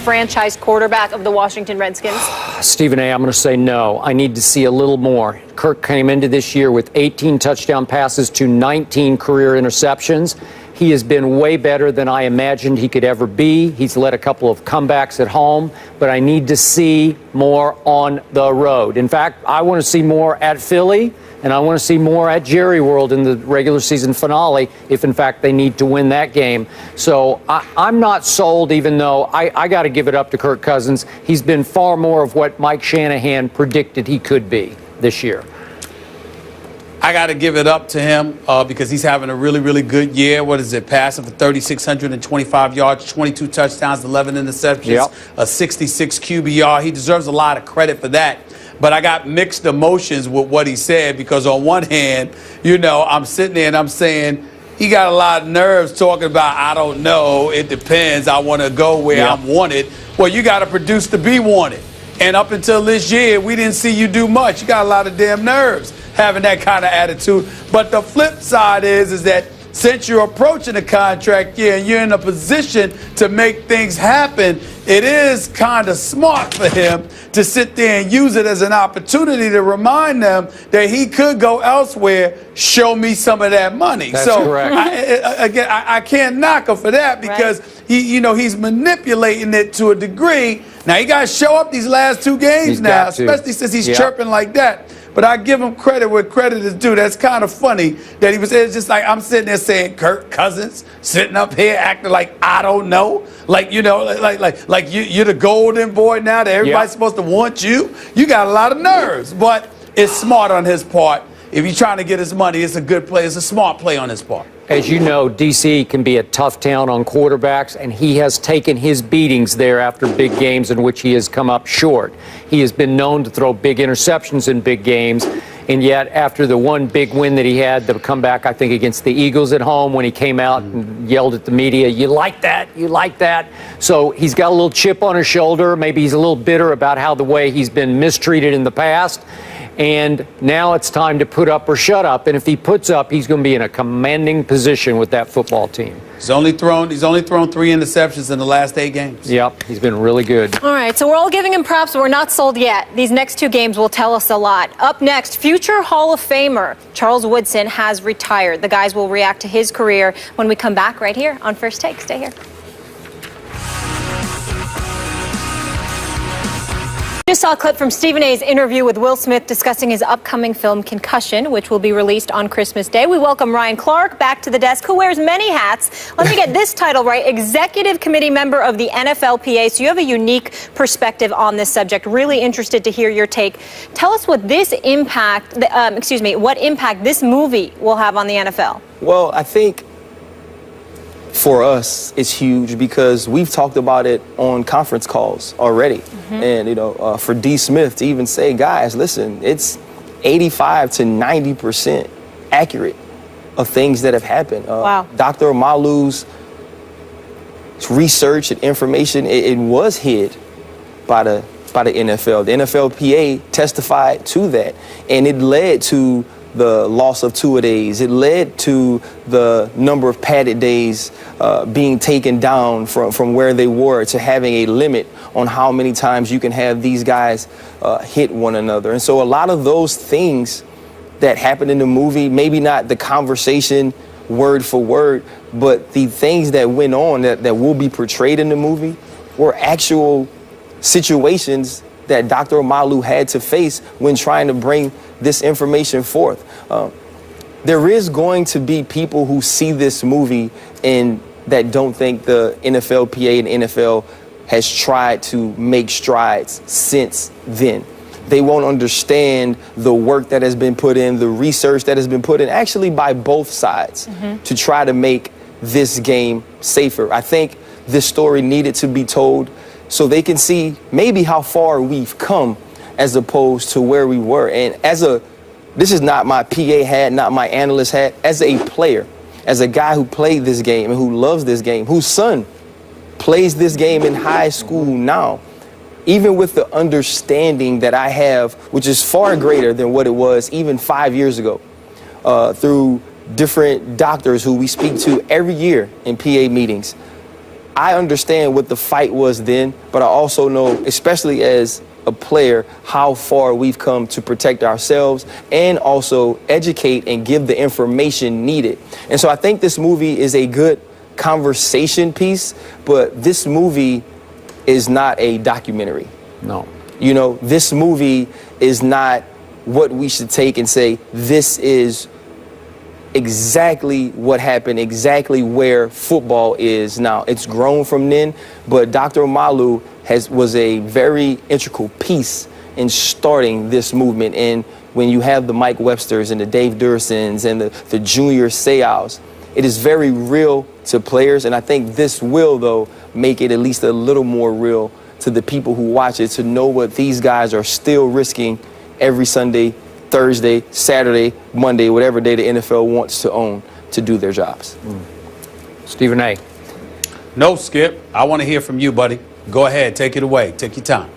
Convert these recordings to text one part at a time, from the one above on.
franchise quarterback of the Washington Redskins? Stephen A., I'm going to say no. I need to see a little more. Kirk came into this year with 18 touchdown passes to 19 career interceptions. He has been way better than I imagined he could ever be. He's led a couple of comebacks at home, but I need to see more on the road. In fact, I want to see more at Philly, and I want to see more at Jerry World in the regular season finale if, in fact, they need to win that game. So I'm not sold, even though I got to give it up to Kirk Cousins. He's been far more of what Mike Shanahan predicted he could be this year. I got to give it up to him because he's having a really, really good year. What is it? Passing for 3,625 yards, 22 touchdowns, 11 interceptions, a 66 QBR. He deserves a lot of credit for that. But I got mixed emotions with what he said because on one hand, you know, I'm sitting there and I'm saying he got a lot of nerves talking about, I don't know, it depends, I want to go where I'm wanted. Well, you got to produce to be wanted. And up until this year, we didn't see you do much. You got a lot of damn nerves having that kind of attitude. But the flip side is that since you're approaching a contract year and you're in a position to make things happen, it is kind of smart for him to sit there and use it as an opportunity to remind them that he could go elsewhere, show me some of that money. That's so correct. I can't knock him for that because he's manipulating it to a degree. Now, he got to show up these last two games now, especially since he's chirping like that. But I give him credit where credit is due. That's kind of funny that he was. It's just like I'm sitting there saying Kirk Cousins sitting up here acting like I don't know, like you know, like you're the golden boy now that everybody's supposed to want you. You got a lot of nerves, but it's smart on his part. If you're trying to get his money, it's a good play. It's a smart play on his part. As you know, D.C. can be a tough town on quarterbacks, and he has taken his beatings there after big games in which he has come up short. He has been known to throw big interceptions in big games, and yet after the one big win that he had, the comeback, I think, against the Eagles at home, when he came out and yelled at the media, you like that, you like that. So he's got a little chip on his shoulder. Maybe he's a little bitter about how the way he's been mistreated in the past. And now it's time to put up or shut up. And if he puts up, he's going to be in a commanding position with that football team. He's only thrown 3 interceptions in the last 8 games. Yep, he's been really good. All right, so we're all giving him props, but we're not sold yet. These next 2 games will tell us a lot. Up next, future Hall of Famer Charles Woodson has retired. The guys will react to his career when we come back right here on First Take. Stay here. Just saw a clip from Stephen A.'s interview with Will Smith discussing his upcoming film Concussion, which will be released on Christmas Day. We welcome Ryan Clark back to the desk, who wears many hats. Let me get this title right. Executive Committee Member of the NFLPA. So you have a unique perspective on this subject. Really interested to hear your take. Tell us what this impact, what impact this movie will have on the NFL. Well, I think for us, it's huge because we've talked about it on conference calls already. And, you know, for D. Smith to even say, guys, listen, it's 85 to 90% accurate of things that have happened. Wow. Dr. Malu's research and information, it was hid by the NFL. The NFLPA testified to that, and it led to the loss of two-a-days. It led to the number of padded days being taken down from where they were to having a limit on how many times you can have these guys hit one another. And so a lot of those things that happened in the movie, maybe not the conversation word for word, but the things that went on that will be portrayed in the movie were actual situations that Dr. Malu had to face when trying to bring this information forth. There is going to be people who see this movie and that don't think the NFLPA and NFL has tried to make strides since then. They won't understand the work that has been put in, the research that has been put in, actually by both sides, to try to make this game safer. I think this story needed to be told so they can see maybe how far we've come as opposed to where we were. And this is not my PA hat, not my analyst hat, as a player, as a guy who played this game and who loves this game, whose son plays this game in high school now, even with the understanding that I have, which is far greater than what it was even 5 years ago, through different doctors who we speak to every year in PA meetings, I understand what the fight was then, but I also know, especially as a player, how far we've come to protect ourselves and also educate and give the information needed. And so I think this movie is a good conversation piece, but this movie is not a documentary. No. You know, this movie is not what we should take and say, this is exactly what happened, exactly where football is now. It's grown from then, but Dr. Omalu was a very integral piece in starting this movement. And when you have the Mike Websters and the Dave Dursons and the Junior Seaus, it is very real to players. And I think this will, though, make it at least a little more real to the people who watch it, to know what these guys are still risking every Sunday, Thursday, Saturday, Monday, whatever day the NFL wants to own to do their jobs. Stephen A. No, Skip. I want to hear from you, buddy. Go ahead. Take it away. Take your time.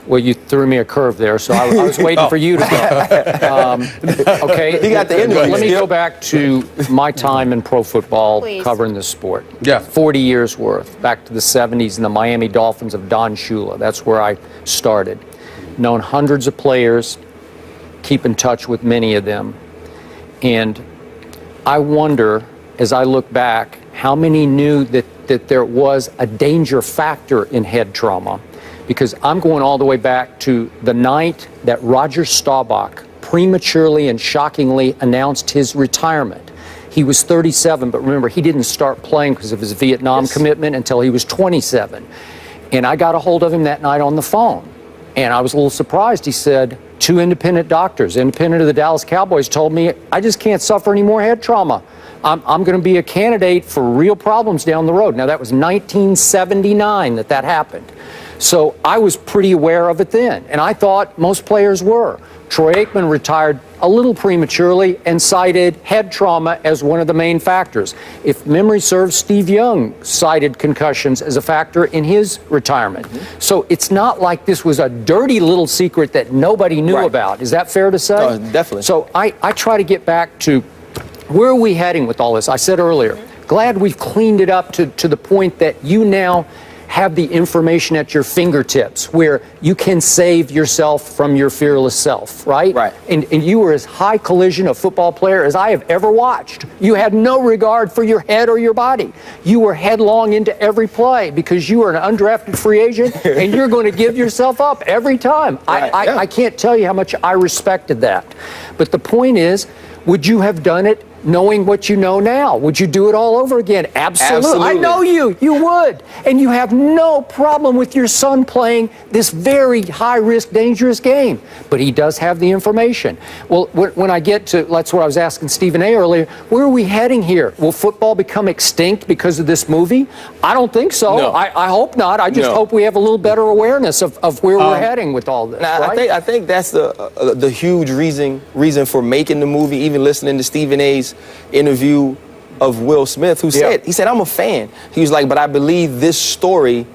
Well, you threw me a curve there, so I was waiting for you to go. Okay. He got the interview. Let me go back to my time in pro football. Please. Covering this sport. Yeah. 40 years worth, back to the 70s and the Miami Dolphins of Don Shula. That's where I started. Known hundreds of players, keep in touch with many of them. And I wonder, as I look back, how many knew that there was a danger factor in head trauma. Because I'm going all the way back to the night that Roger Staubach prematurely and shockingly announced his retirement. He was 37, but remember, he didn't start playing because of his Vietnam commitment until he was 27. And I got a hold of him that night on the phone. And I was a little surprised. He said, 2 independent doctors, independent of the Dallas Cowboys, told me, I just can't suffer any more head trauma. I'm going to be a candidate for real problems down the road. Now, that was 1979 that happened. So I was pretty aware of it then, and I thought most players were. Troy Aikman retired a little prematurely and cited head trauma as one of the main factors. If memory serves, Steve Young cited concussions as a factor in his retirement. So it's not like this was a dirty little secret that nobody knew about. Is that fair to say? Definitely. So I try to get back to where are we heading with all this? I said earlier, glad we've cleaned it up to the point that you now have the information at your fingertips where you can save yourself from your fearless self, right? Right. And you were as high collision a football player as I have ever watched. You had no regard for your head or your body. You were headlong into every play because you were an undrafted free agent and you're going to give yourself up every time. I can't tell you how much I respected that. But the point is, would you have done it knowing what you know now? Would you do it all over again? Absolutely. I know you would. And you have no problem with your son playing this very high-risk, dangerous game. But he does have the information. Well, when I get to, that's what I was asking Stephen A. earlier, where are we heading here? Will football become extinct because of this movie? I don't think so. No. I hope not. I just hope we have a little better awareness of where we're heading with all this. Now, right? I think that's the huge reason for making the movie, even listening to Stephen A.'s interview of Will Smith, who said, he said, I'm a fan. He was like, but I believe this story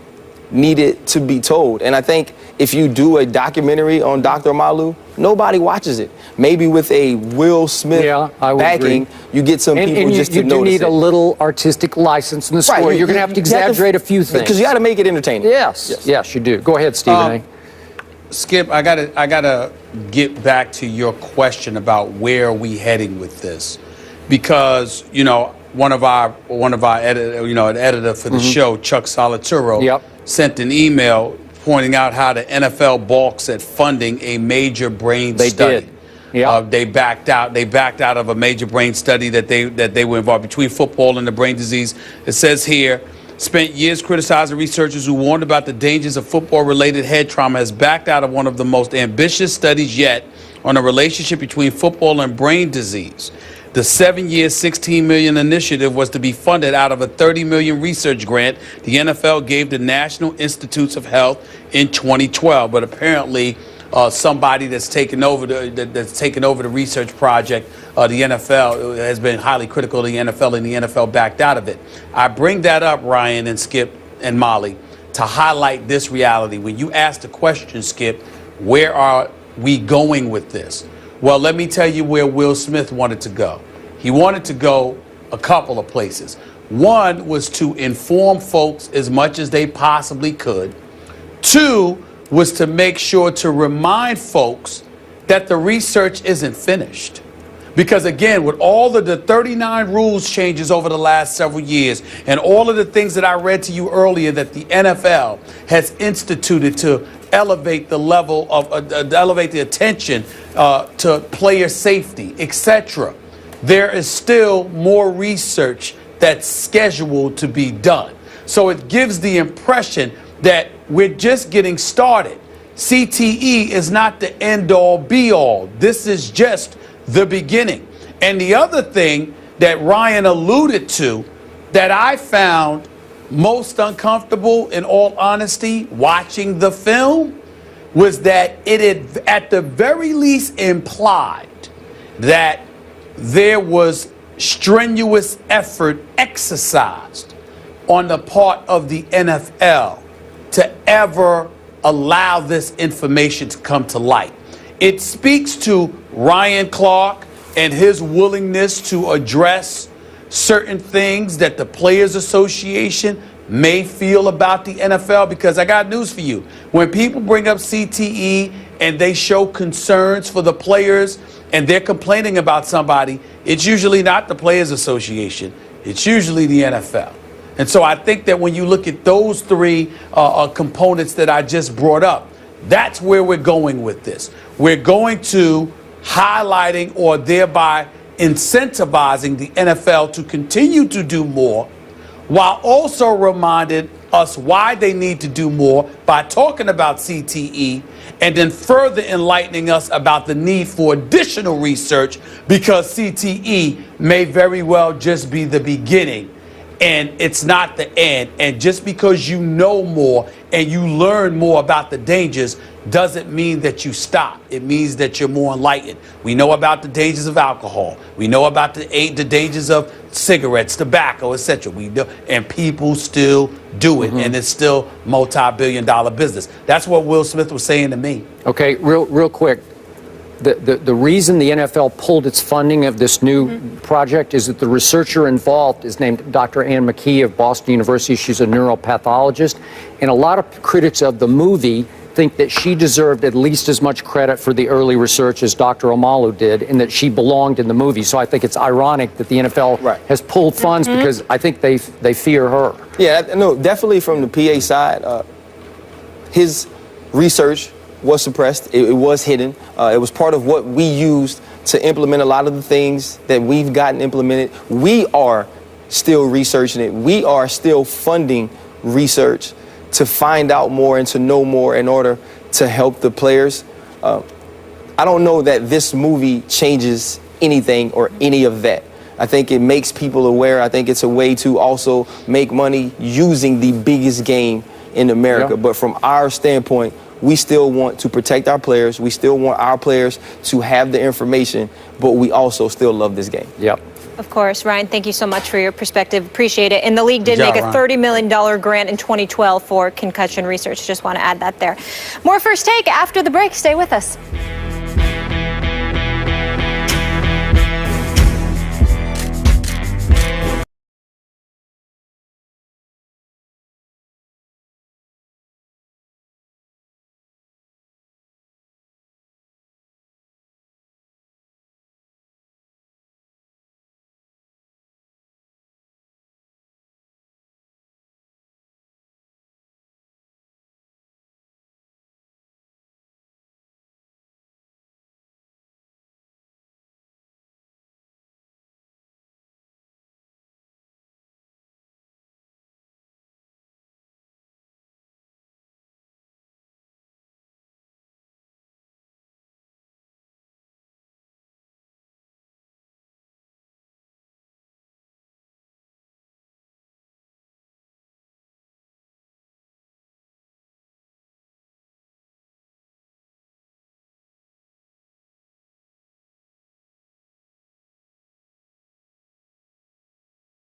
needed to be told. And I think if you do a documentary on Dr. Omalu, nobody watches it. Maybe with a Will Smith backing, you get some people just to notice it. You do need a little artistic license in the story. You're going to have to exaggerate a few things. Because you got to make it entertaining. Yes, you do. Go ahead, Stephen A. Skip, I gotta get back to your question about where are we heading with this. Because, you know, one of our editor, an editor for the show, Chuck Solituro, sent an email pointing out how the NFL balks at funding a major brain study. They backed out. They backed out of a major brain study that they were involved between football and the brain disease. It says here, spent years criticizing researchers who warned about the dangers of football-related head trauma, has backed out of one of the most ambitious studies yet on a relationship between football and brain disease. The 7-year, $16 million initiative was to be funded out of a $30 million research grant the NFL gave the National Institutes of Health in 2012. But apparently, somebody that's taken over the research project, the NFL has been highly critical of the NFL, and the NFL backed out of it. I bring that up, Ryan and Skip and Molly, to highlight this reality. When you ask the question, Skip, where are we going with this? Well, let me tell you where Will Smith wanted to go. He wanted to go a couple of places. One was to inform folks as much as they possibly could. Two was to make sure to remind folks that the research isn't finished. Because again, with all of the 39 rules changes over the last several years and all of the things that I read to you earlier that the NFL has instituted to elevate the level of, elevate the attention to player safety, etc., there is still more research that's scheduled to be done. So it gives the impression that we're just getting started. CTE is not the end-all, be-all. This is just the beginning. And the other thing that Ryan alluded to that I found most uncomfortable, in all honesty, watching the film, was that it had at the very least implied that there was strenuous effort exercised on the part of the NFL to ever allow this information to come to light. It speaks to Ryan Clark and his willingness to address certain things that the Players Association may feel about the NFL, because I got news for you. When people bring up CTE and they show concerns for the players and they're complaining about somebody, it's usually not the Players Association. It's usually the NFL. And so I think that when you look at those three components that I just brought up, that's where we're going with this. We're going to highlighting or thereby incentivizing the NFL to continue to do more, while also reminding us why they need to do more by talking about CTE, and then further enlightening us about the need for additional research, because CTE may very well just be the beginning and it's not the end. And just because you know more and you learn more about the dangers doesn't mean that you stop. It means that you're more enlightened. We know about the dangers of alcohol. We know about the dangers of cigarettes, tobacco, etc. We know, and people still do it, and it's still multi-billion-dollar business. That's what Will Smith was saying to me. Okay, real quick. The reason the NFL pulled its funding of this new project is that the researcher involved is named Dr. Ann McKee of Boston University. She's a neuropathologist, and a lot of critics of the movie think that she deserved at least as much credit for the early research as Dr. Omalu did, and that she belonged in the movie. So I think it's ironic that the NFL has pulled funds because I think they fear her. Yeah, no, definitely from the PA side, his research was suppressed. It was hidden. It was part of what we used to implement a lot of the things that we've gotten implemented. We are still researching it. We are still funding research to find out more and to know more in order to help the players. I don't know that this movie changes anything or any of that. I think it makes people aware. I think it's a way to also make money using the biggest game in America. But from our standpoint, we still want to protect our players. We still want our players to have the information, but we also still love this game. Yep. Of course. Ryan, thank you so much for your perspective. Appreciate it. And the league did make a $30 million grant in 2012 for concussion research. Just want to add that there. More First Take after the break. Stay with us.